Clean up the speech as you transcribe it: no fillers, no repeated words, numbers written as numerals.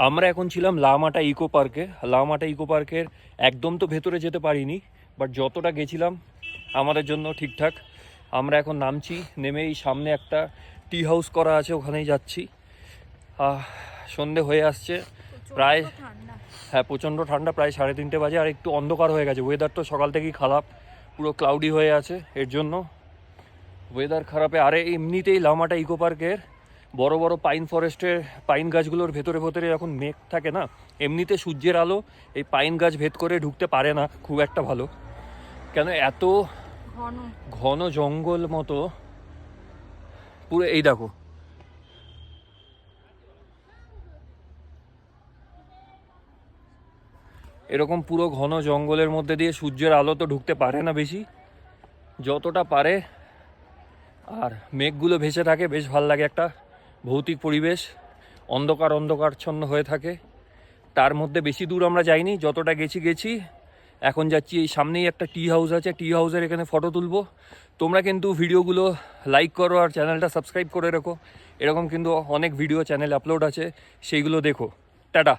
আমরা এখন ছিলাম লামাটা ইকো পার্কে। লামাটা ইকো পার্কের একদম তো ভেতরে যেতে পারিনি, বাট যতটা গেছিলাম আমাদের জন্য ঠিকঠাক। আমরা এখন নামছি, নেমে এই সামনে একটা টি হাউস করা আছে, ওখানেই যাচ্ছি। সন্ধে হয়ে আসছে প্রায়। হ্যাঁ, প্রচণ্ড ঠান্ডা, প্রায় 3:30 বাজে। আর একটু অন্ধকার হয়ে গেছে, ওয়েদার তো সকাল থেকেই খারাপ, পুরো ক্লাউডি হয়ে আছে। এর জন্য ওয়েদার খারাপে, আরে এমনিতেই লামাটা ইকো পার্কের বড় বড় পাইন ফরেস্টের পাইন গাছগুলোর ভেতরে ভেতরে যখন মেঘ থাকে না, এমনিতে সূর্যের আলো এই পাইন গাছ ভেদ করে ঢুকতে পারে না খুব একটা ভালো, কেন এত ঘন জঙ্গল মতো পুরো। এই দেখো, এরকম পুরো ঘন জঙ্গলের মধ্যে দিয়ে সূর্যের আলো তো ঢুকতে পারে না বেশি, যতটা পারে। আর মেঘগুলো ভেসে থাকে, বেশ ভাল লাগে, একটা ভৌতিক পরিবেশ, অন্ধকার অন্ধকারচ্ছন্ন হয়ে থাকে। তার মধ্যে বেশি দূর আমরা যাইনি, যতটা গেছি। এখন যাচ্ছি, এই সামনেই একটা টি হাউস আছে, টি হাউসের এখানে ফটো তুলবো। তোমরা কিন্তু ভিডিওগুলো লাইক করো আর চ্যানেলটা সাবস্ক্রাইব করে রেখো। এরকম কিন্তু অনেক ভিডিও চ্যানেল আপলোড আছে, সেইগুলো দেখো। টাটা।